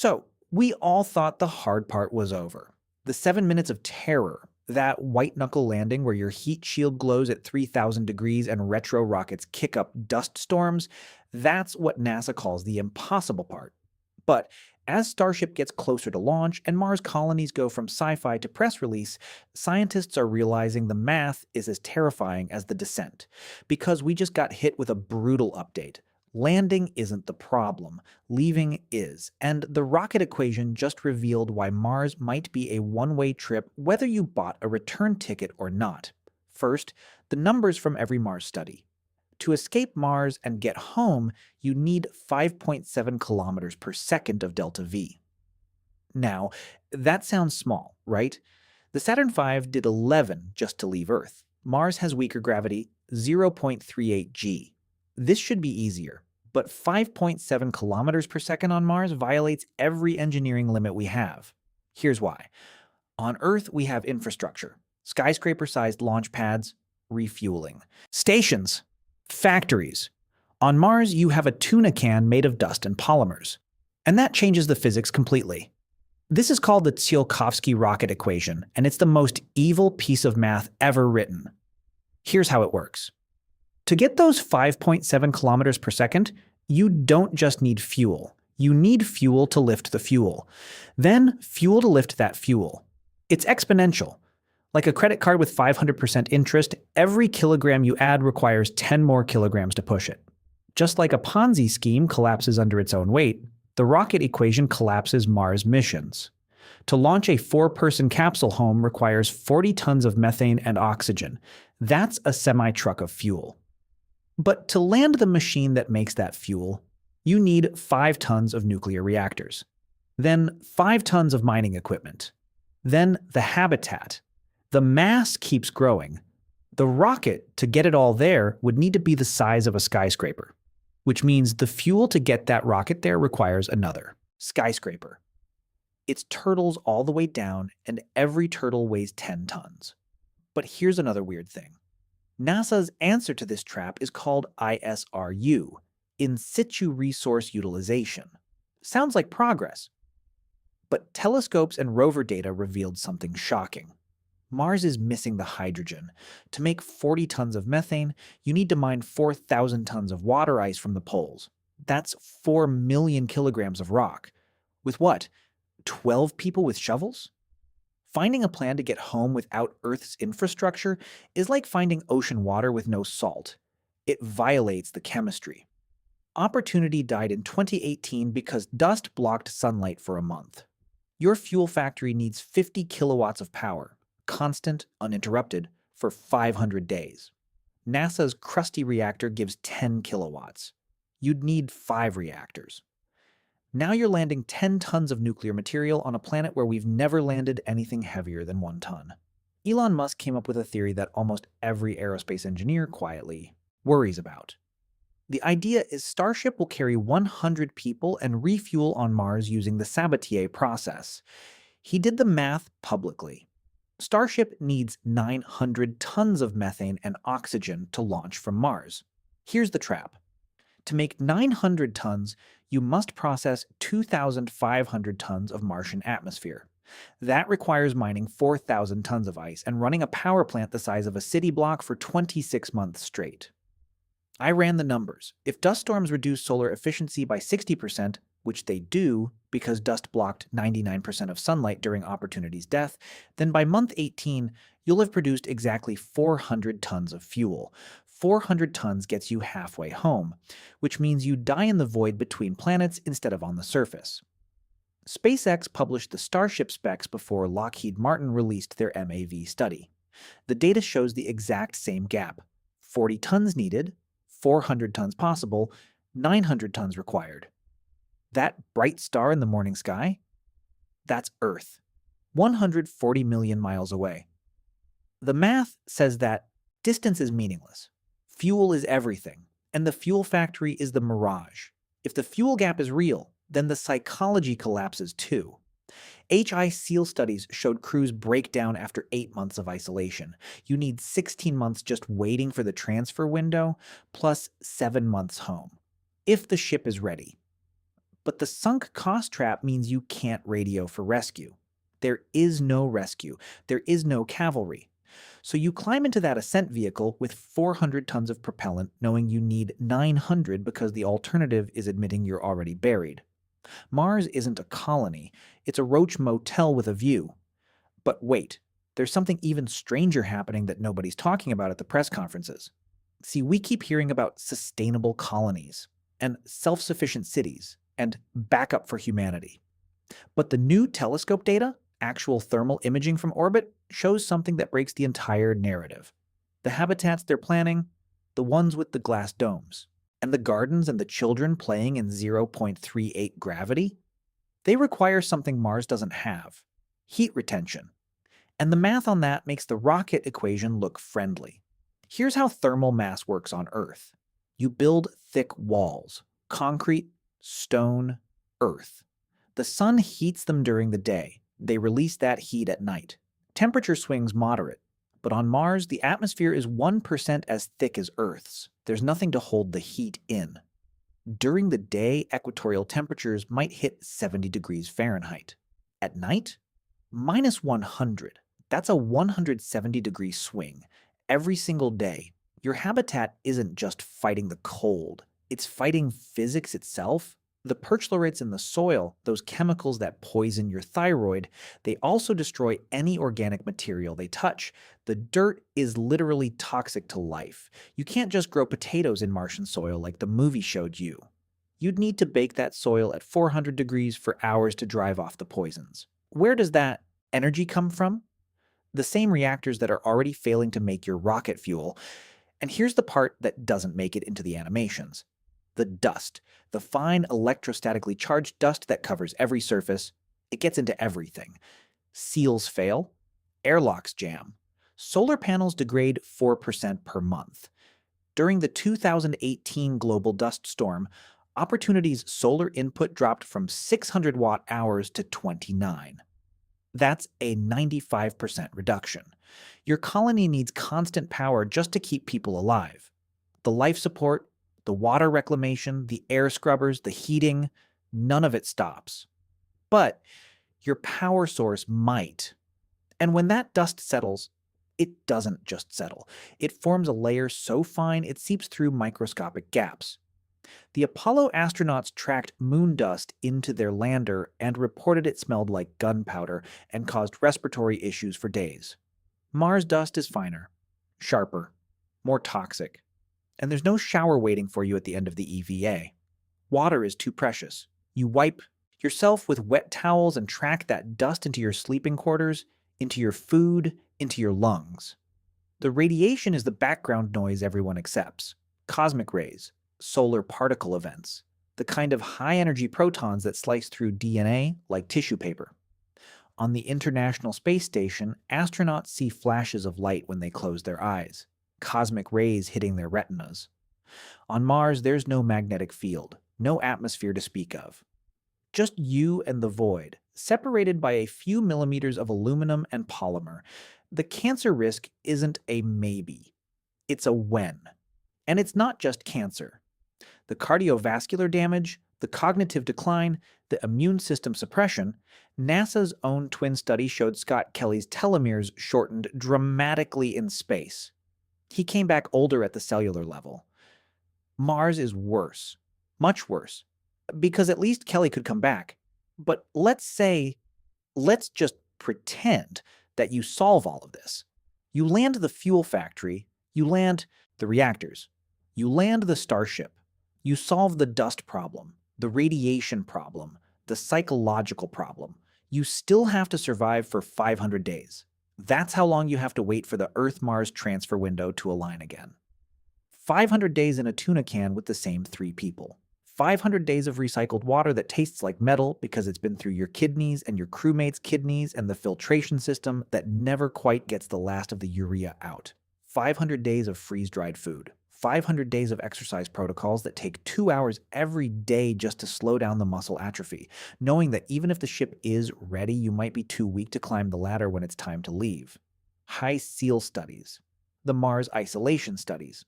So, we all thought the hard part was over. The 7 minutes of terror, that white knuckle landing where your heat shield glows at 3,000 degrees and retro rockets kick up dust storms, that's what NASA calls the impossible part. But as Starship gets closer to launch and Mars colonies go from sci-fi to press release, scientists are realizing the math is as terrifying as the descent. Because we just got hit with a brutal update. Landing isn't the problem, leaving is, and the rocket equation just revealed why Mars might be a one-way trip whether you bought a return ticket or not. First, the numbers from every Mars study. To escape Mars and get home, you need 5.7 kilometers per second of delta V. Now, that sounds small, right? The Saturn V did 11 just to leave Earth. Mars has weaker gravity, 0.38 g. This should be easier, but 5.7 kilometers per second on Mars violates every engineering limit we have. Here's why. On Earth, we have infrastructure, skyscraper-sized launch pads, refueling, stations, factories. On Mars, you have a tuna can made of dust and polymers. And that changes the physics completely. This is called the Tsiolkovsky Rocket Equation, and it's the most evil piece of math ever written. Here's how it works. To get those 5.7 kilometers per second, you don't just need fuel. You need fuel to lift the fuel. Then fuel to lift that fuel. It's exponential. Like a credit card with 500% interest, every kilogram you add requires 10 more kilograms to push it. Just like a Ponzi scheme collapses under its own weight, the rocket equation collapses Mars missions. To launch a 4-person capsule home requires 40 tons of methane and oxygen. That's a semi-truck of fuel. But to land the machine that makes that fuel, you need 5 tons of nuclear reactors. Then 5 tons of mining equipment. Then the habitat. The mass keeps growing. The rocket, to get it all there, would need to be the size of a skyscraper, which means the fuel to get that rocket there requires another skyscraper. It's turtles all the way down, and every turtle weighs 10 tons. But here's another weird thing. NASA's answer to this trap is called ISRU, In Situ Resource Utilization. Sounds like progress. But telescopes and rover data revealed something shocking. Mars is missing the hydrogen. To make 40 tons of methane, you need to mine 4,000 tons of water ice from the poles. That's 4 million kilograms of rock. With what? 12 people with shovels? Finding a plan to get home without Earth's infrastructure is like finding ocean water with no salt. It violates the chemistry. Opportunity died in 2018 because dust blocked sunlight for a month. Your fuel factory needs 50 kilowatts of power, constant, uninterrupted, for 500 days. NASA's crusty reactor gives 10 kilowatts. You'd need 5 reactors. Now you're landing 10 tons of nuclear material on a planet where we've never landed anything heavier than 1 ton. Elon Musk came up with a theory that almost every aerospace engineer quietly worries about. The idea is Starship will carry 100 people and refuel on Mars using the Sabatier process. He did the math publicly. Starship needs 900 tons of methane and oxygen to launch from Mars. Here's the trap. To make 900 tons, you must process 2,500 tons of Martian atmosphere. That requires mining 4,000 tons of ice and running a power plant the size of a city block for 26 months straight. I ran the numbers. If dust storms reduce solar efficiency by 60%, which they do because dust blocked 99% of sunlight during Opportunity's death, then by month 18, you'll have produced exactly 400 tons of fuel. 400 tons gets you halfway home, which means you die in the void between planets instead of on the surface. SpaceX published the Starship specs before Lockheed Martin released their MAV study. The data shows the exact same gap. 40 tons needed, 400 tons possible, 900 tons required. That bright star in the morning sky? That's Earth, 140 million miles away. The math says that distance is meaningless. Fuel is everything, and the fuel factory is the mirage. If the fuel gap is real, then the psychology collapses too. HI SEAL studies showed crews break down after 8 months of isolation. You need 16 months just waiting for the transfer window, plus 7 months home. If the ship is ready. But the sunk cost trap means you can't radio for rescue. There is no rescue. There is no cavalry. So you climb into that ascent vehicle with 400 tons of propellant, knowing you need 900 because the alternative is admitting you're already buried. Mars isn't a colony, it's a roach motel with a view. But wait, there's something even stranger happening that nobody's talking about at the press conferences. See, we keep hearing about sustainable colonies and self-sufficient cities and backup for humanity. But the new telescope data, actual thermal imaging from orbit, shows something that breaks the entire narrative. The habitats they're planning, the ones with the glass domes, and the gardens and the children playing in 0.38 gravity, they require something Mars doesn't have: heat retention. And the math on that makes the rocket equation look friendly. Here's how thermal mass works on Earth. You build thick walls: concrete, stone, earth. The sun heats them during the day. They release that heat at night. Temperature swings moderate. But on Mars, the atmosphere is 1% as thick as Earth's. There's nothing to hold the heat in. During the day, equatorial temperatures might hit 70 degrees Fahrenheit. At night, minus 100. That's a 170-degree swing. Every single day, your habitat isn't just fighting the cold. It's fighting physics itself. The perchlorates in the soil, those chemicals that poison your thyroid, they also destroy any organic material they touch. The dirt is literally toxic to life. You can't just grow potatoes in Martian soil like the movie showed you. You'd need to bake that soil at 400 degrees for hours to drive off the poisons. Where does that energy come from? The same reactors that are already failing to make your rocket fuel. And here's the part that doesn't make it into the animations. The dust, the fine electrostatically charged dust that covers every surface, it gets into everything. Seals fail, airlocks jam, solar panels degrade 4% per month. During the 2018 global dust storm, Opportunity's solar input dropped from 600 watt-hours to 29. That's a 95% reduction. Your colony needs constant power just to keep people alive. The life support, the water reclamation, the air scrubbers, the heating, none of it stops. But your power source might. And when that dust settles, it doesn't just settle. It forms a layer so fine it seeps through microscopic gaps. The Apollo astronauts tracked moon dust into their lander and reported it smelled like gunpowder and caused respiratory issues for days. Mars dust is finer, sharper, more toxic. And there's no shower waiting for you at the end of the EVA. Water is too precious. You wipe yourself with wet towels and track that dust into your sleeping quarters, into your food, into your lungs. The radiation is the background noise everyone accepts. Cosmic rays, solar particle events, the kind of high-energy protons that slice through DNA like tissue paper. On the International Space Station, astronauts see flashes of light when they close their eyes. Cosmic rays hitting their retinas. On Mars, there's no magnetic field, no atmosphere to speak of. Just you and the void, separated by a few millimeters of aluminum and polymer. The cancer risk isn't a maybe. It's a when. And it's not just cancer. The cardiovascular damage, the cognitive decline, the immune system suppression. NASA's own twin study showed Scott Kelly's telomeres shortened dramatically in space. He came back older at the cellular level. Mars is worse, much worse, because at least Kelly could come back. But let's just pretend that you solve all of this. You land the fuel factory, you land the reactors, you land the Starship, you solve the dust problem, the radiation problem, the psychological problem. You still have to survive for 500 days. That's how long you have to wait for the Earth-Mars transfer window to align again. 500 days in a tuna can with the same 3 people. 500 days of recycled water that tastes like metal because it's been through your kidneys and your crewmates' kidneys and the filtration system that never quite gets the last of the urea out. 500 days of freeze-dried food. 500 days of exercise protocols that take 2 hours every day just to slow down the muscle atrophy, knowing that even if the ship is ready, you might be too weak to climb the ladder when it's time to leave. High seal studies. The Mars isolation studies.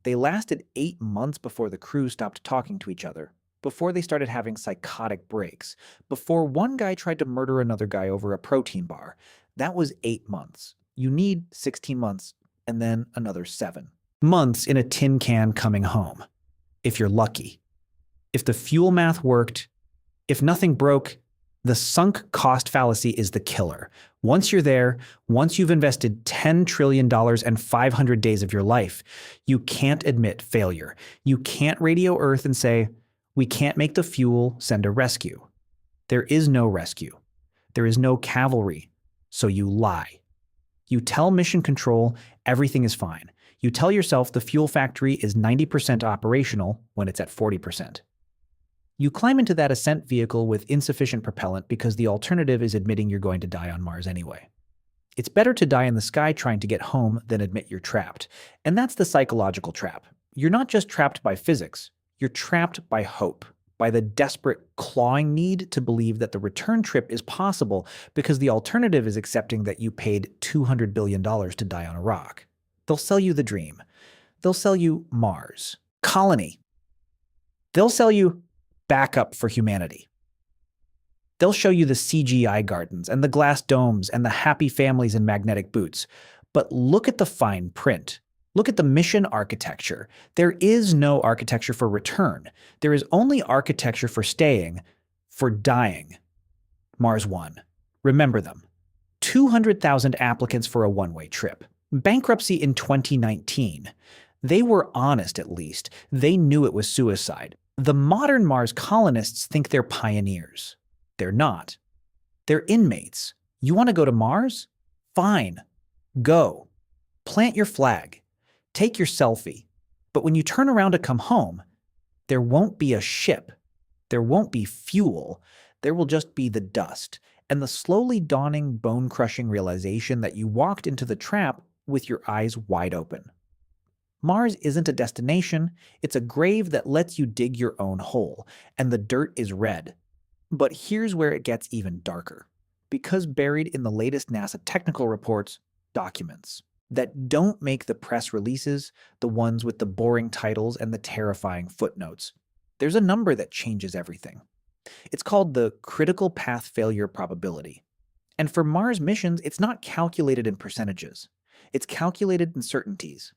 They lasted 8 months before the crew stopped talking to each other. before they started having psychotic breaks, before one guy tried to murder another guy over a protein bar. That was 8 months. You need 16 months and then another 7 months in a tin can coming home, if you're lucky. If the fuel math worked, if nothing broke, the sunk cost fallacy is the killer. Once you're there, once you've invested $10 trillion and 500 days of your life, you can't admit failure. You can't radio Earth and say, we can't make the fuel, send a rescue. There is no rescue. There is no cavalry. So you lie. You tell mission control everything is fine. You tell yourself the fuel factory is 90% operational when it's at 40%. You climb into that ascent vehicle with insufficient propellant because the alternative is admitting you're going to die on Mars anyway. It's better to die in the sky trying to get home than admit you're trapped. And that's the psychological trap. You're not just trapped by physics. You're trapped by hope, by the desperate, clawing need to believe that the return trip is possible because the alternative is accepting that you paid $200 billion to die on a rock. They'll sell you the dream. They'll sell you Mars, colony. They'll sell you backup for humanity. They'll show you the CGI gardens and the glass domes and the happy families in magnetic boots. But look at the fine print. Look at the mission architecture. There is no architecture for return. There is only architecture for staying, for dying. Mars 1. Remember them. 200,000 applicants for a one-way trip. Bankruptcy in 2019. They were honest, at least. They knew it was suicide. The modern Mars colonists think they're pioneers. They're not. They're inmates. You want to go to Mars? Fine. Go. Plant your flag. Take your selfie. But when you turn around to come home, there won't be a ship. There won't be fuel. There will just be the dust and the slowly dawning bone-crushing realization that you walked into the trap with your eyes wide open. Mars isn't a destination, it's a grave that lets you dig your own hole, and the dirt is red. But here's where it gets even darker. Because buried in the latest NASA technical reports, documents that don't make the press releases, the ones with the boring titles and the terrifying footnotes, there's a number that changes everything. It's called the critical path failure probability. And for Mars missions, it's not calculated in percentages. It's calculated in certainties.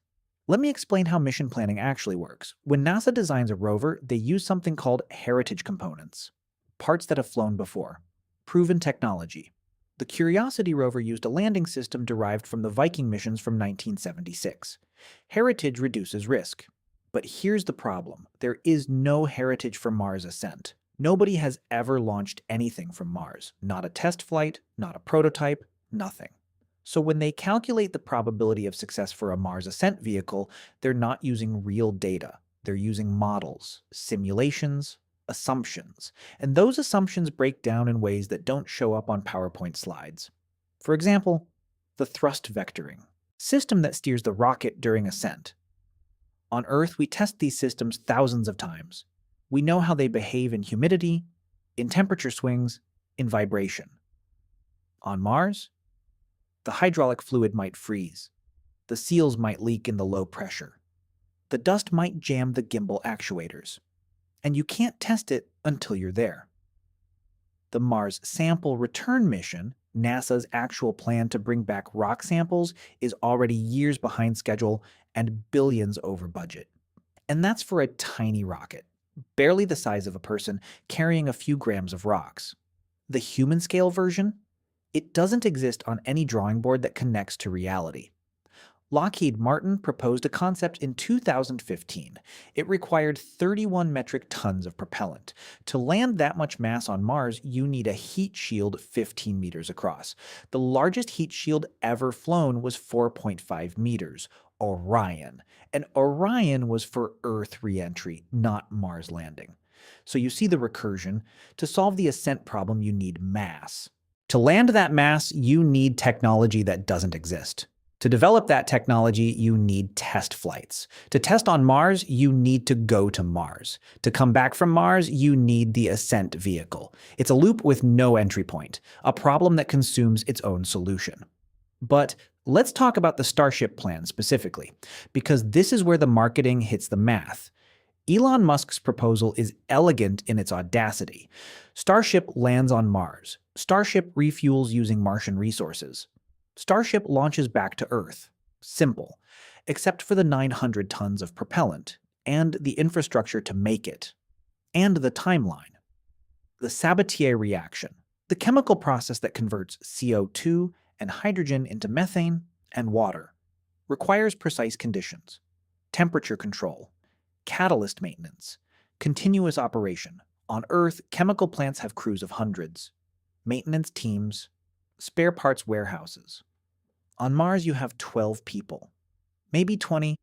Let me explain how mission planning actually works. When NASA designs a rover, they use something called heritage components, parts that have flown before, proven technology. The Curiosity rover used a landing system derived from the Viking missions from 1976. Heritage reduces risk. But here's the problem. There is no heritage for Mars ascent. Nobody has ever launched anything from Mars. Not a test flight, not a prototype, nothing. So when they calculate the probability of success for a Mars ascent vehicle, they're not using real data. They're using models, simulations, assumptions. And those assumptions break down in ways that don't show up on PowerPoint slides. For example, the thrust vectoring, system that steers the rocket during ascent. On Earth, we test these systems thousands of times. We know how they behave in humidity, in temperature swings, in vibration. On Mars, the hydraulic fluid might freeze. The seals might leak in the low pressure. The dust might jam the gimbal actuators. And you can't test it until you're there. The Mars Sample Return mission, NASA's actual plan to bring back rock samples, is already years behind schedule and billions over budget. And that's for a tiny rocket, barely the size of a person, carrying a few grams of rocks. The human-scale version? It doesn't exist on any drawing board that connects to reality. Lockheed Martin proposed a concept in 2015. It required 31 metric tons of propellant. To land that much mass on Mars, you need a heat shield 15 meters across. The largest heat shield ever flown was 4.5 meters, Orion. And Orion was for Earth re-entry, not Mars landing. So you see the recursion. To solve the ascent problem, you need mass. To land that mass, you need technology that doesn't exist. To develop that technology, you need test flights. To test on Mars, you need to go to Mars. To come back from Mars, you need the ascent vehicle. It's a loop with no entry point, a problem that consumes its own solution. But let's talk about the Starship plan specifically, because this is where the marketing hits the math. Elon Musk's proposal is elegant in its audacity. Starship lands on Mars. Starship refuels using Martian resources. Starship launches back to Earth. Simple, except for the 900 tons of propellant and the infrastructure to make it, and the timeline. The Sabatier reaction, the chemical process that converts CO2 and hydrogen into methane and water, requires precise conditions, temperature control, catalyst maintenance, continuous operation. On Earth, chemical plants have crews of hundreds, maintenance teams, spare parts warehouses. On Mars, you have 12 people, maybe 20,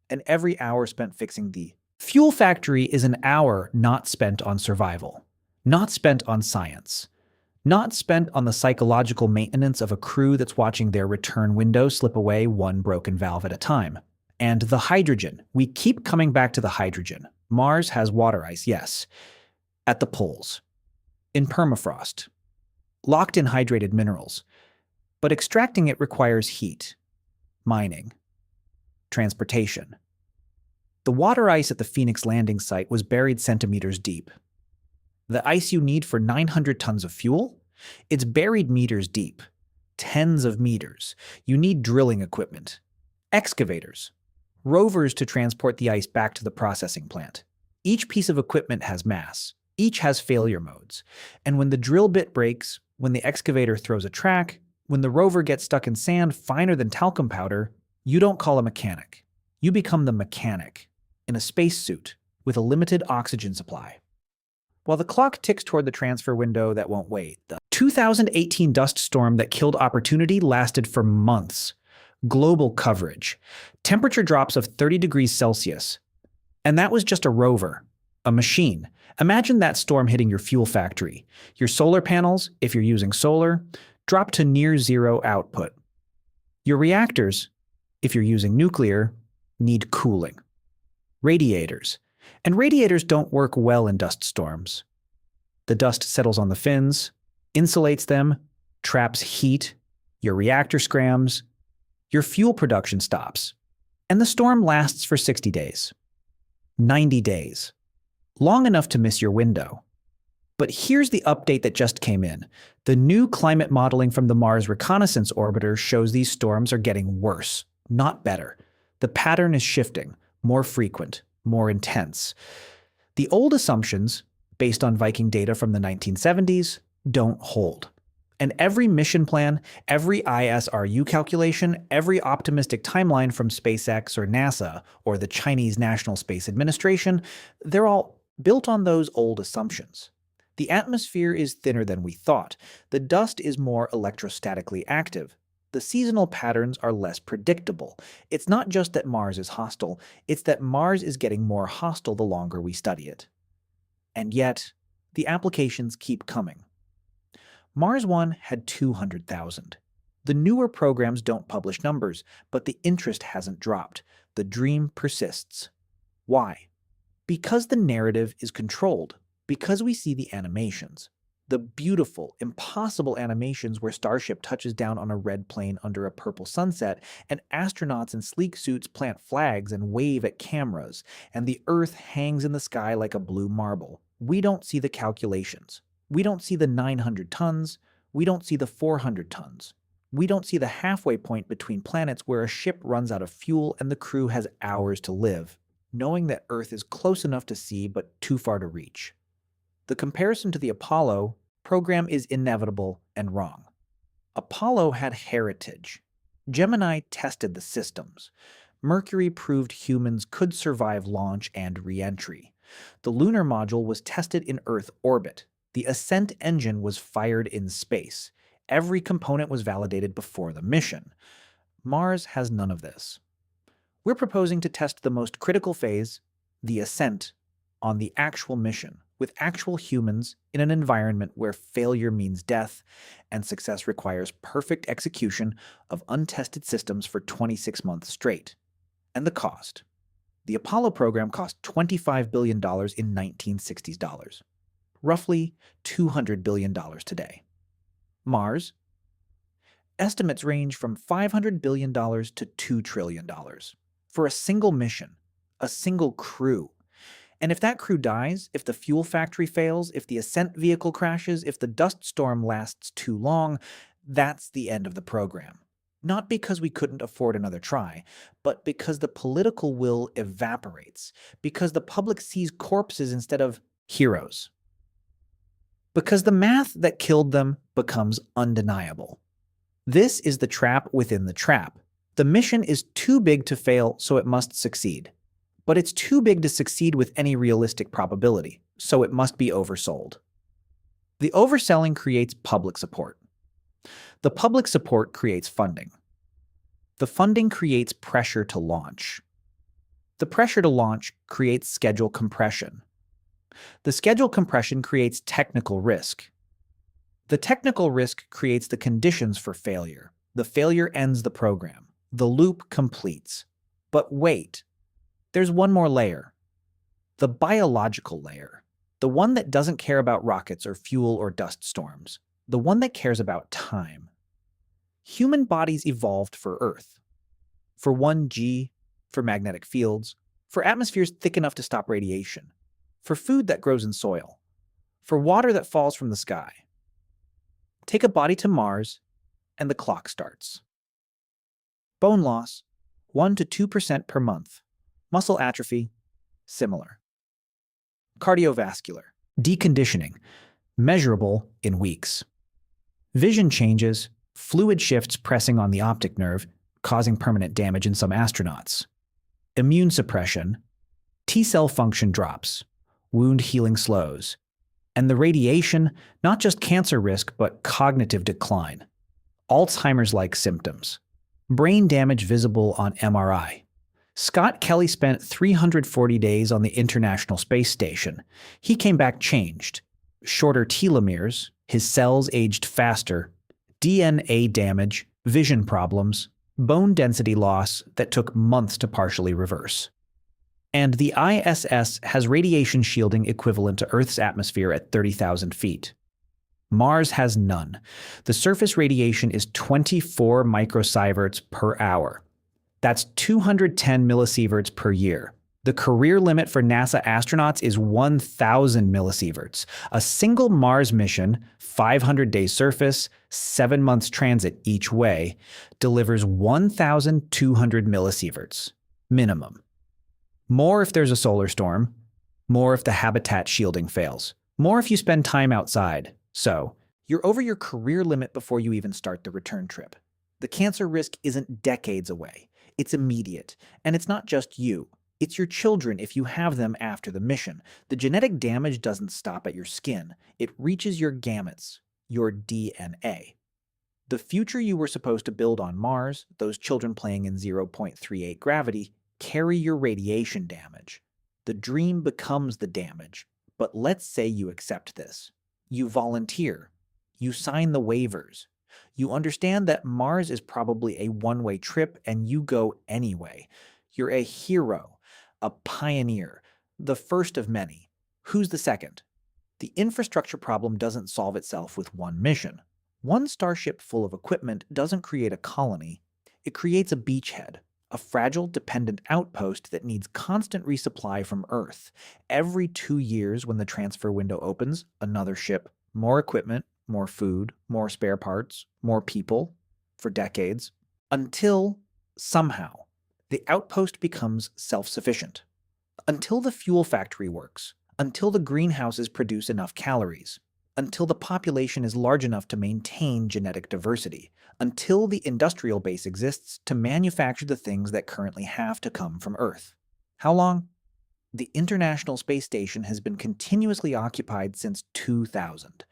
and every hour spent fixing the fuel factory is an hour not spent on survival, not spent on science, not spent on the psychological maintenance of a crew that's watching their return window slip away one broken valve at a time. And the hydrogen. We keep coming back to the hydrogen. Mars has water ice, yes, at the poles, in permafrost, locked in hydrated minerals, but extracting it requires heat, mining, transportation. The water ice at the Phoenix landing site was buried centimeters deep. The ice you need for 900 tons of fuel? It's buried meters deep, tens of meters. You need drilling equipment, excavators, rovers to transport the ice back to the processing plant. Each piece of equipment has mass. Each has failure modes. And when the drill bit breaks, when the excavator throws a track, when the rover gets stuck in sand finer than talcum powder, you don't call a mechanic. You become the mechanic in a spacesuit with a limited oxygen supply. While the clock ticks toward the transfer window that won't wait, the 2018 dust storm that killed Opportunity lasted for months. Global coverage. Temperature drops of 30 degrees Celsius. And that was just a rover, a machine. Imagine that storm hitting your fuel factory. Your solar panels, if you're using solar, drop to near zero output. Your reactors, if you're using nuclear, need cooling. Radiators. And radiators don't work well in dust storms. The dust settles on the fins, insulates them, traps heat, your reactor scrams, your fuel production stops, and the storm lasts for 60 days. 90 days. Long enough to miss your window. But here's the update that just came in. The new climate modeling from the Mars Reconnaissance Orbiter shows these storms are getting worse, not better. The pattern is shifting, more frequent, more intense. The old assumptions, based on Viking data from the 1970s, don't hold. And every mission plan, every ISRU calculation, every optimistic timeline from SpaceX or NASA or the Chinese National Space Administration, they're all built on those old assumptions. The atmosphere is thinner than we thought. The dust is more electrostatically active. The seasonal patterns are less predictable. It's not just that Mars is hostile, it's that Mars is getting more hostile the longer we study it. And yet, the applications keep coming. Mars 1 had 200,000. The newer programs don't publish numbers, but the interest hasn't dropped. The dream persists. Why? Because the narrative is controlled. Because we see the animations. The beautiful, impossible animations where Starship touches down on a red plane under a purple sunset, and astronauts in sleek suits plant flags and wave at cameras, and the Earth hangs in the sky like a blue marble. We don't see the calculations. We don't see the 900 tons. We don't see the 400 tons. We don't see the halfway point between planets where a ship runs out of fuel and the crew has hours to live, knowing that Earth is close enough to see but too far to reach. The comparison to the Apollo program is inevitable and wrong. Apollo had heritage. Gemini tested the systems. Mercury proved humans could survive launch and re-entry. The lunar module was tested in Earth orbit. The ascent engine was fired in space. Every component was validated before the mission. Mars has none of this. We're proposing to test the most critical phase, the ascent, on the actual mission, with actual humans in an environment where failure means death and success requires perfect execution of untested systems for 26 months straight. And the cost. The Apollo program cost $25 billion in 1960s dollars. Roughly $200 billion today. Mars? Estimates range from $500 billion to $2 trillion. For a single mission, a single crew. And if that crew dies, if the fuel factory fails, if the ascent vehicle crashes, if the dust storm lasts too long, that's the end of the program. Not because we couldn't afford another try, but because the political will evaporates, because the public sees corpses instead of heroes. Because the math that killed them becomes undeniable. This is the trap within the trap. The mission is too big to fail, so it must succeed. But it's too big to succeed with any realistic probability, so it must be oversold. The overselling creates public support. The public support creates funding. The funding creates pressure to launch. The pressure to launch creates schedule compression. The schedule compression creates technical risk. The technical risk creates the conditions for failure. The failure ends the program. The loop completes. But wait, there's one more layer. The biological layer. The one that doesn't care about rockets or fuel or dust storms. The one that cares about time. Human bodies evolved for Earth. For 1G, for magnetic fields, for atmospheres thick enough to stop radiation, for food that grows in soil, for water that falls from the sky. Take a body to Mars, and the clock starts. Bone loss, 1 to 2% per month. Muscle atrophy, similar. Cardiovascular, deconditioning, measurable in weeks. Vision changes, fluid shifts pressing on the optic nerve, causing permanent damage in some astronauts. Immune suppression, T-cell function drops, wound healing slows. And the radiation, not just cancer risk, but cognitive decline. Alzheimer's-like symptoms. Brain damage visible on MRI. Scott Kelly spent 340 days on the International Space Station. He came back changed. Shorter telomeres, his cells aged faster, DNA damage, vision problems, bone density loss that took months to partially reverse. And the ISS has radiation shielding equivalent to Earth's atmosphere at 30,000 feet. Mars has none. The surface radiation is 24 microsieverts per hour. That's 210 millisieverts per year. The career limit for NASA astronauts is 1,000 millisieverts. A single Mars mission, 500-day surface, 7 months transit each way, delivers 1,200 millisieverts, minimum. More if there's a solar storm, more if the habitat shielding fails, more if you spend time outside. So, you're over your career limit before you even start the return trip. The cancer risk isn't decades away. It's immediate. And it's not just you. It's your children if you have them after the mission. The genetic damage doesn't stop at your skin. It reaches your gametes, your DNA. The future you were supposed to build on Mars, those children playing in 0.38 gravity, carry your radiation damage. The dream becomes the damage. But let's say you accept this. You volunteer. You sign the waivers. You understand that Mars is probably a one-way trip and you go anyway. You're a hero, a pioneer, the first of many. Who's the second? The infrastructure problem doesn't solve itself with one mission. One Starship full of equipment doesn't create a colony. It creates a beachhead, a fragile, dependent outpost that needs constant resupply from Earth. Every 2 years when the transfer window opens, another ship, more equipment, more food, more spare parts, more people, for decades, until, somehow, the outpost becomes self-sufficient. Until the fuel factory works, until the greenhouses produce enough calories, until the population is large enough to maintain genetic diversity, until the industrial base exists to manufacture the things that currently have to come from Earth. How long? The International Space Station has been continuously occupied since 2000.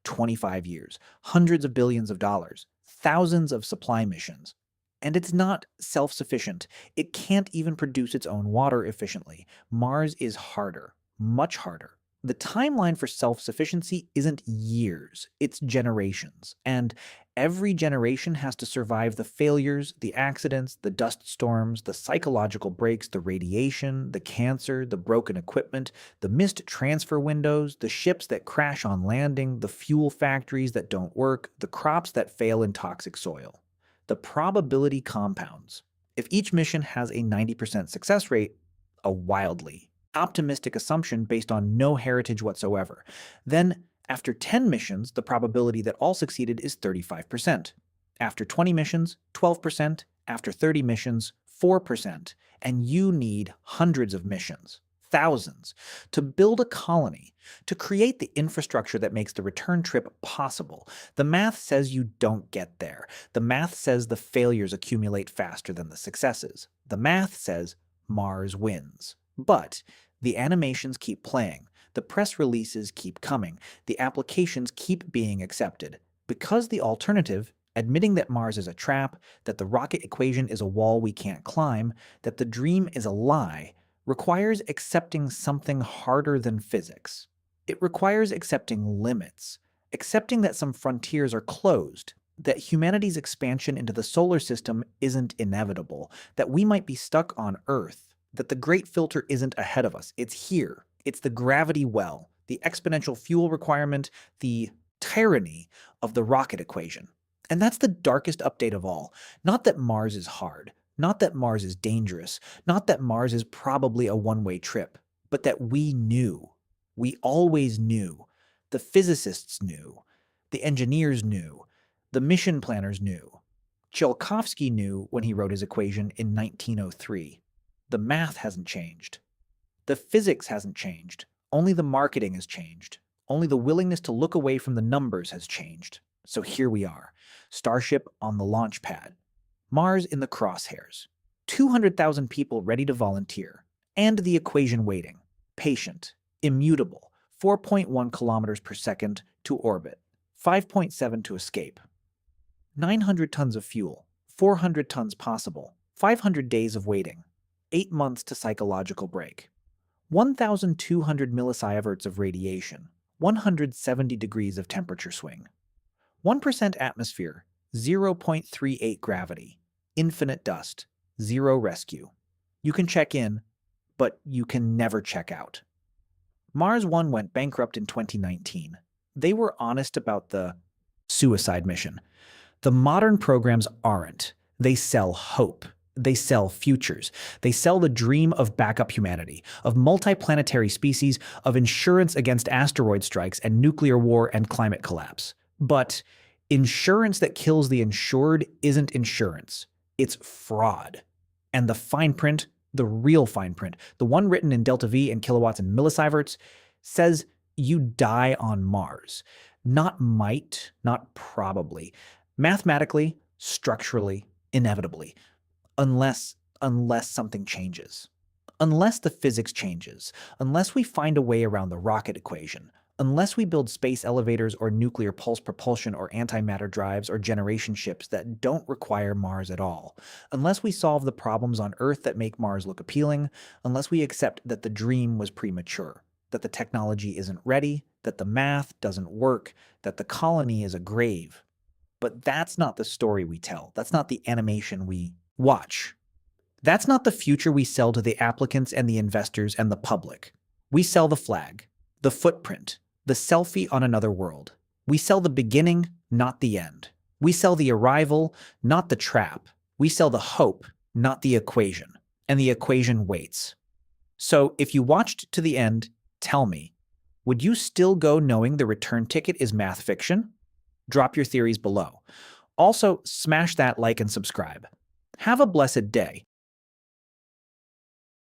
25 years, hundreds of billions of dollars, thousands of supply missions. And it's not self-sufficient. It can't even produce its own water efficiently. Mars is harder, much harder. The timeline for self-sufficiency isn't years, it's generations. And every generation has to survive the failures, the accidents, the dust storms, the psychological breaks, the radiation, the cancer, the broken equipment, the missed transfer windows, the ships that crash on landing, the fuel factories that don't work, the crops that fail in toxic soil. The probability compounds. If each mission has a 90% success rate, a wildly Optimistic assumption based on no heritage whatsoever. Then, after 10 missions, the probability that all succeeded is 35%. After 20 missions, 12%. After 30 missions, 4%. And you need hundreds of missions, thousands, to build a colony, to create the infrastructure that makes the return trip possible. The math says you don't get there. The math says the failures accumulate faster than the successes. The math says Mars wins. But the animations keep playing. The press releases keep coming. The applications keep being accepted. Because the alternative, admitting that Mars is a trap, that the rocket equation is a wall we can't climb, that the dream is a lie, requires accepting something harder than physics. It requires accepting limits, accepting that some frontiers are closed, that humanity's expansion into the solar system isn't inevitable, that we might be stuck on Earth, that the great filter isn't ahead of us. It's here. It's the gravity well, the exponential fuel requirement, the tyranny of the rocket equation. And that's the darkest update of all. Not that Mars is hard, not that Mars is dangerous, not that Mars is probably a one-way trip, but that we knew. We always knew. The physicists knew. The engineers knew. The mission planners knew. Tsiolkovsky knew when he wrote his equation in 1903. The math hasn't changed. The physics hasn't changed. Only the marketing has changed. Only the willingness to look away from the numbers has changed. So here we are. Starship on the launch pad. Mars in the crosshairs. 200,000 people ready to volunteer. And the equation waiting. Patient. Immutable. 4.1 kilometers per second to orbit. 5.7 to escape. 900 tons of fuel. 400 tons possible. 500 days of waiting. 8 months to psychological break. 1,200 millisieverts of radiation. 170 degrees of temperature swing. 1% atmosphere, 0.38 gravity, infinite dust, 0 rescue. You can check in, but you can never check out. Mars One went bankrupt in 2019. They were honest about the suicide mission. The modern programs aren't. They sell hope. They sell futures. They sell the dream of backup humanity, of multiplanetary species, of insurance against asteroid strikes and nuclear war and climate collapse. But insurance that kills the insured isn't insurance. It's fraud. And the fine print, the real fine print, the one written in delta V and kilowatts and millisieverts, says you die on Mars. Not might, not probably. Mathematically, structurally, inevitably. Unless something changes. Unless the physics changes. Unless we find a way around the rocket equation. Unless we build space elevators or nuclear pulse propulsion or antimatter drives or generation ships that don't require Mars at all. Unless we solve the problems on Earth that make Mars look appealing. Unless we accept that the dream was premature. That the technology isn't ready. That the math doesn't work. That the colony is a grave. But that's not the story we tell. That's not the animation we watch. That's not the future we sell to the applicants and the investors and the public. We sell the flag, the footprint, the selfie on another world. We sell the beginning, not the end. We sell the arrival, not the trap. We sell the hope, not the equation. And the equation waits. So if you watched to the end, tell me, would you still go knowing the return ticket is math fiction? Drop your theories below. Also, smash that like and subscribe. Have a blessed day.